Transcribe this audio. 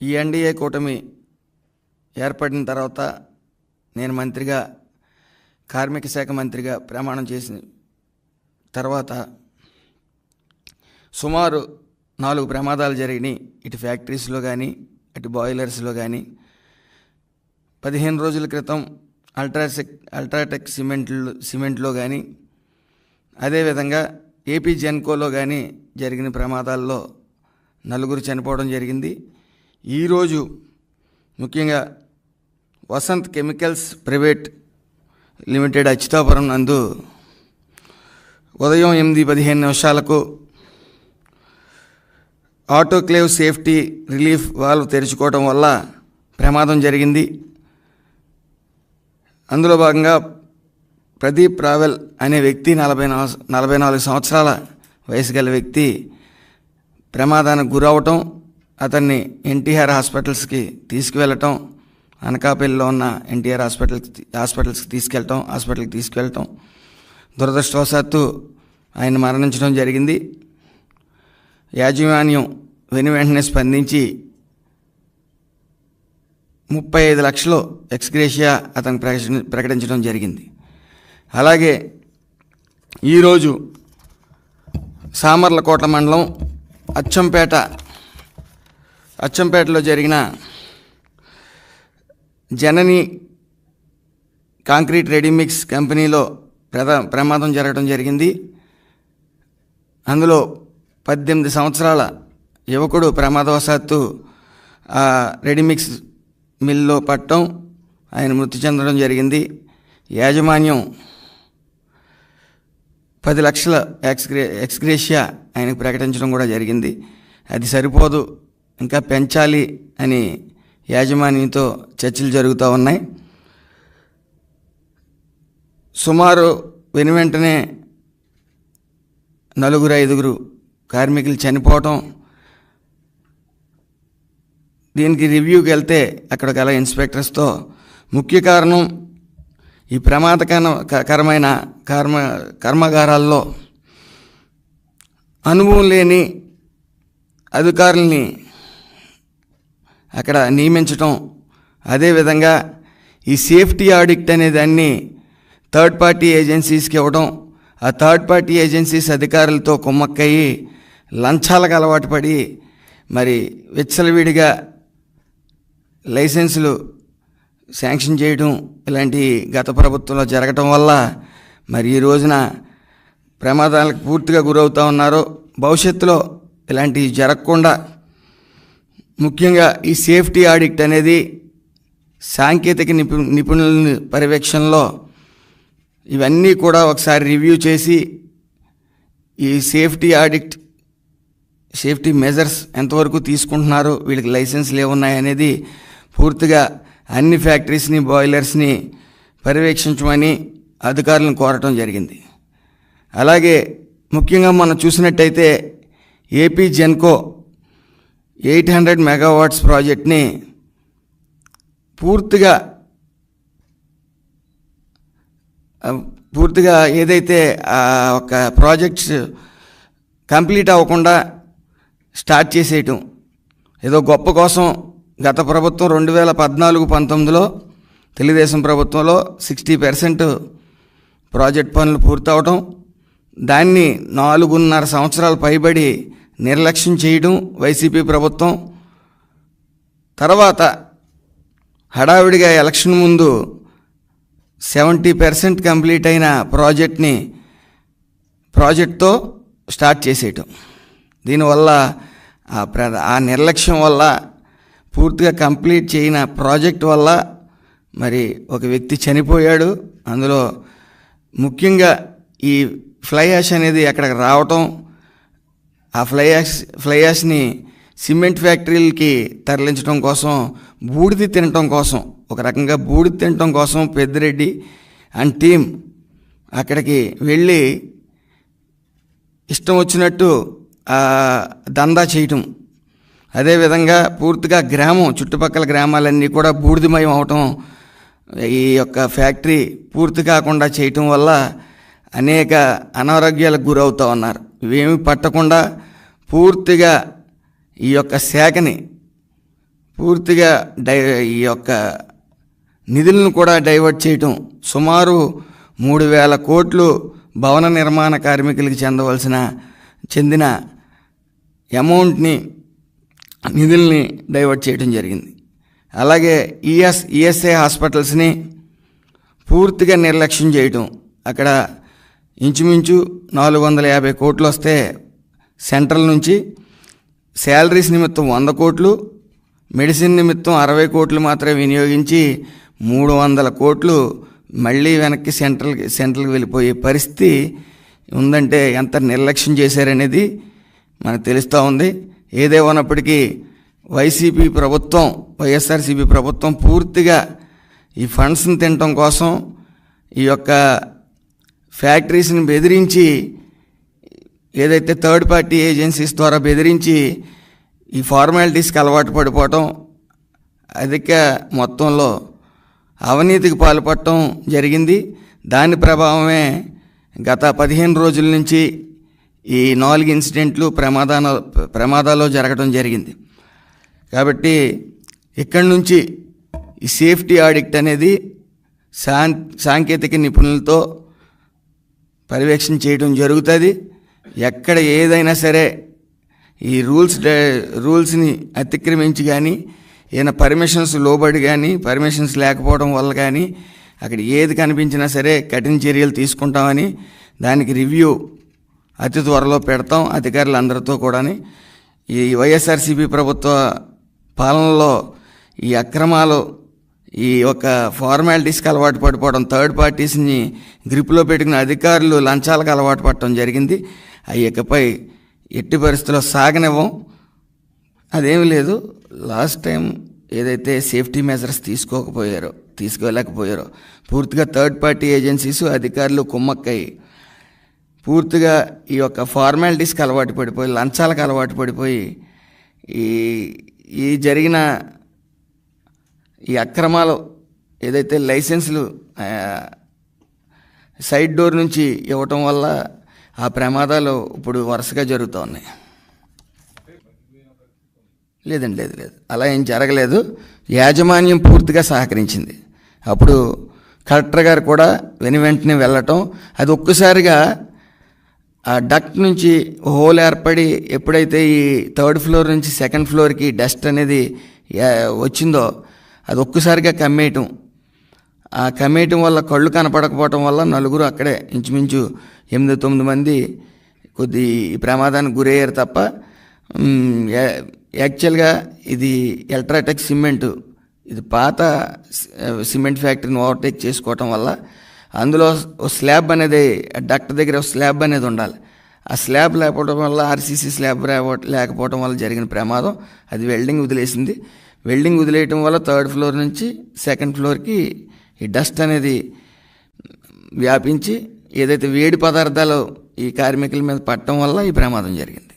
ఈ ఎన్డీఏ కూటమి ఏర్పడిన తర్వాత నేను మంత్రిగా, కార్మిక శాఖ మంత్రిగా ప్రమాణం చేసిన తర్వాత సుమారు 4 ప్రమాదాలు జరిగినాయి. ఇటు ఫ్యాక్టరీస్లో కానీ, అటు బాయిలర్స్లో కానీ. 15 రోజుల క్రితం అల్ట్రాటెక్ సిమెంట్లో కానీ, అదేవిధంగా ఏపీ జెన్కోలో కానీ జరిగిన ప్రమాదాల్లో 4 చనిపోవడం జరిగింది. ఈరోజు ముఖ్యంగా Vasant chemicals private limited Achyutapuram నందు ఉదయం 8:15 ఆటోక్లేవ్ సేఫ్టీ రిలీఫ్ వాల్వ్ తెరుచుకోవడం వల్ల ప్రమాదం జరిగింది. అందులో భాగంగా ప్రదీప్ రావెల్ అనే వ్యక్తి 44 సంవత్సరాల వయసు గల వ్యక్తి ప్రమాదానికి గురవటం, అతన్ని ఎన్టీఆర్ హాస్పిటల్స్కి తీసుకువెళ్ళటం, అనకాపల్లిలో ఉన్న ఎన్టీఆర్ హాస్పిటల్కి తీసుకెళ్ళటం దురదృష్టవశాత్తు ఆయన మరణించడం జరిగింది. యాజమాన్యం వెంటనే స్పందించి 35 లక్షలు ఎక్స్గ్రేషియా అతనికి ప్రకటించడం జరిగింది. అలాగే ఈరోజు సామర్లకోట మండలం అచ్చంపేటలో జరిగిన జనని కాంక్రీట్ రెడీమిక్స్ కంపెనీలో ప్రమాదం జరగడం జరిగింది. అందులో 18 సంవత్సరాల యువకుడు ప్రమాదవశాత్తు ఆ రెడీమిక్స్ మిల్లో పట్టడం, ఆయన మృతి చెందడం జరిగింది. యాజమాన్యం 10 లక్షల ఎక్స్గ్రేషియా ఆయనకు ప్రకటించడం కూడా జరిగింది. అది సరిపోదు, ఇంకా పెంచాలి అని యాజమాన్యంతో చర్చలు జరుగుతూ ఉన్నాయి. సుమారు వెంటనే 4-5 కార్మికులు చనిపోవటం, దీనికి రివ్యూకి వెళ్తే అక్కడ గల ఇన్స్పెక్టర్స్తో ముఖ్య కారణం ఈ ప్రమాదకరమైన కర్మాగారాల్లో అనుభవం లేని అధికారుల్ని అక్కడ నియమించటం, అదేవిధంగా ఈ సేఫ్టీ ఆడిట్ అనే దాన్ని థర్డ్ పార్టీ ఏజెన్సీస్కి ఇవ్వడం, ఆ థర్డ్ పార్టీ ఏజెన్సీస్ అధికారులతో కుమ్మక్కయ్యి లంచాలకు అలవాటు పడి మరి విచ్చలవిడిగా లైసెన్సులు శాంక్షన్ చేయడం, ఇలాంటి గత ప్రభుత్వంలో జరగటం వల్ల మరి ఈ రోజున ప్రమాదాలకు పూర్తిగా గురవుతూ ఉన్నారు. భవిష్యత్తులో ఇలాంటివి జరగకుండా ముఖ్యంగా ఈ సేఫ్టీ ఆడిట్ అనేది సాంకేతిక నిపుణుల పర్యవేక్షణలో ఇవన్నీ కూడా ఒకసారి రివ్యూ చేసి ఈ సేఫ్టీ మెజర్స్ ఎంతవరకు తీసుకుంటున్నారు, వీళ్ళకి లైసెన్స్లు ఏమున్నాయి అనేది పూర్తిగా అన్ని ఫ్యాక్టరీస్ని, బాయిలర్స్ని పర్యవేక్షించమని అధికారులను కోరటం జరిగింది. అలాగే ముఖ్యంగా మనం చూసినట్టయితే ఏపీ జెన్కో 800 మెగావాట్స్ ప్రాజెక్ట్ని పూర్తిగా ఏదైతే ఒక ప్రాజెక్ట్స్ కంప్లీట్ అవ్వకుండా స్టార్ట్ చేసేయటం, ఏదో గొప్ప కోసం గత ప్రభుత్వం 2014-19లో తెలుగుదేశం ప్రభుత్వంలో 60% ప్రాజెక్ట్ పనులు పూర్తవటం, దాన్ని 4.5 సంవత్సరాలు పైబడి నిర్లక్ష్యం చేయడం వైసీపీ ప్రభుత్వం. తర్వాత హడావిడిగా ఎలక్షన్ ముందు 70% కంప్లీట్ అయిన ప్రాజెక్ట్తో స్టార్ట్ చేసేయటం. దీనివల్ల ఆ నిర్లక్ష్యం వల్ల, పూర్తిగా కంప్లీట్ చేయన ప్రాజెక్ట్ వల్ల మరి ఒక వ్యక్తి చనిపోయాడు. అందులో ముఖ్యంగా ఈ ఫ్లై యాష్ అనేది అక్కడికి రావటం, ఆ ఫ్లై యాష్ని సిమెంట్ ఫ్యాక్టరీలకి తరలించడం కోసం, బూడిద తినటం కోసం, ఒక రకంగా బూడిద తినటం కోసం పెద్దిరెడ్డి అండ్ టీం అక్కడికి వెళ్ళి ఇష్టం వచ్చినట్టు దందా చేయటం, అదేవిధంగా పూర్తిగా చుట్టుపక్కల గ్రామాలన్నీ కూడా బూడిదమయం అవటం, ఈ యొక్క ఫ్యాక్టరీ పూర్తి కాకుండా చేయటం వల్ల అనేక అనారోగ్యాలకు గురవుతూ ఉన్నారు. ఇవేమి పట్టకుండా పూర్తిగా ఈ యొక్క శాఖని పూర్తిగా ఈ యొక్క నిధులను కూడా డైవర్ట్ చేయటం, సుమారు 3,000 కోట్లు భవన నిర్మాణ కార్మికులకు చెందిన అమౌంట్ని, నిధుల్ని డైవర్ట్ చేయడం జరిగింది. అలాగే ఈఎస్ఐ హాస్పిటల్స్ని పూర్తిగా నిర్లక్ష్యం చేయటం, అక్కడ ఇంచుమించు 450 కోట్లు వస్తే సెంట్రల్ నుంచి శాలరీస్ నిమిత్తం 100 కోట్లు, మెడిసిన్ నిమిత్తం 60 కోట్లు మాత్రమే వినియోగించి 300 కోట్లు మళ్ళీ వెనక్కి సెంట్రల్కి వెళ్ళిపోయే పరిస్థితి ఉందంటే ఎంత నిర్లక్ష్యం చేశారనేది మనకు తెలుస్తూ ఉంది. ఏదేమన్నప్పటికీ వైఎస్ఆర్సీపీ ప్రభుత్వం పూర్తిగా ఈ ఫండ్స్ని తినటం కోసం ఈ యొక్క ఫ్యాక్టరీస్ని బెదిరించి, ఏదైతే థర్డ్ పార్టీ ఏజెన్సీస్ ద్వారా బెదిరించి ఈ ఫార్మాలిటీస్కి అలవాటు పడిపోవటం, అధిక మొత్తంలో అవినీతికి పాల్పడటం జరిగింది. దాని ప్రభావమే గత 15 రోజుల నుంచి ఈ 4 ఇన్సిడెంట్లు ప్రమాదాలు జరగడం జరిగింది. కాబట్టి ఇక్కడి నుంచి ఈ సేఫ్టీ ఆడిట్ అనేది సాంకేతిక నిపుణులతో పర్యవేక్షణ చేయడం జరుగుతుంది. ఎక్కడ ఏదైనా సరే ఈ రూల్స్ని అతిక్రమించి కానీ, ఏదైనా పర్మిషన్స్ లోబడి కానీ, పర్మిషన్స్ లేకపోవడం వల్ల కానీ అక్కడ ఏది కనిపించినా సరే కఠిన చర్యలు తీసుకుంటామని, దానికి రివ్యూ అతి త్వరలో పెడతాం అధికారులందరితో కూడా. ఈ వైఎస్ఆర్సీపీ ప్రభుత్వ పాలనలో ఈ అక్రమాలు, ఈ యొక్క ఫార్మాలిటీస్కి అలవాటు పడిపోవడం, థర్డ్ పార్టీస్ని గ్రిప్లో పెట్టుకున్న అధికారులు లంచాలకు అలవాటు పడటం జరిగింది. అవి ఇకపై ఎట్టి పరిస్థితుల్లో సాగనివ్వం. అదేమీ లేదు, లాస్ట్ టైం ఏదైతే సేఫ్టీ మెజర్స్ తీసుకోలేకపోయారో పూర్తిగా థర్డ్ పార్టీ ఏజెన్సీస్ అధికారులు కుమ్మక్కై పూర్తిగా ఈ యొక్క ఫార్మాలిటీస్కి అలవాటు పడిపోయి, లంచాలకు అలవాటు పడిపోయి ఈ జరిగిన ఈ అక్రమాలు, ఏదైతే లైసెన్సులు సైడ్ డోర్ నుంచి ఇవ్వటం వల్ల ఆ ప్రమాదాలు ఇప్పుడు వరుసగా జరుగుతూ ఉన్నాయి. లేదు, అలా ఏం జరగలేదు. యాజమాన్యం పూర్తిగా సహకరించింది. అప్పుడు కలెక్టర్ గారు కూడా వెంటనే వెళ్ళటం, అది ఒక్కసారిగా ఆ డక్ట్ నుంచి హోల్ ఏర్పడి ఎప్పుడైతే ఈ థర్డ్ ఫ్లోర్ నుంచి సెకండ్ ఫ్లోర్కి డస్ట్ అనేది వచ్చిందో అది ఒక్కసారిగా కమ్మేయటం. ఆ కమ్మేయటం వల్ల కళ్ళు కనపడకపోవటం వల్ల నలుగురు అక్కడే ఇంచుమించు 8-9 మంది కొద్ది ప్రమాదానికి గురయ్యారు తప్ప, యాక్చువల్గా ఇది అల్ట్రాటెక్ సిమెంట్, ఇది పాత సిమెంట్ ఫ్యాక్టరీని ఓవర్టేక్ చేసుకోవటం వల్ల అందులో స్లాబ్ అనేది, డక్ట్ దగ్గర స్లాబ్ అనేది ఉండాలి. ఆ స్లాబ్ లేకపోవడం వల్ల, ఆర్సీసీ స్లాబ్ లేకపోవడం వల్ల జరిగిన ప్రమాదం. అది వెల్డింగ్ వదిలేసింది. వెల్డింగ్ వదిలేయటం వల్ల థర్డ్ ఫ్లోర్ నుంచి సెకండ్ ఫ్లోర్కి ఈ డస్ట్ అనేది వ్యాపించి, ఏదైతే వేడి పదార్థాలు ఈ కార్మికుల మీద పడటం వల్ల ఈ ప్రమాదం జరిగింది.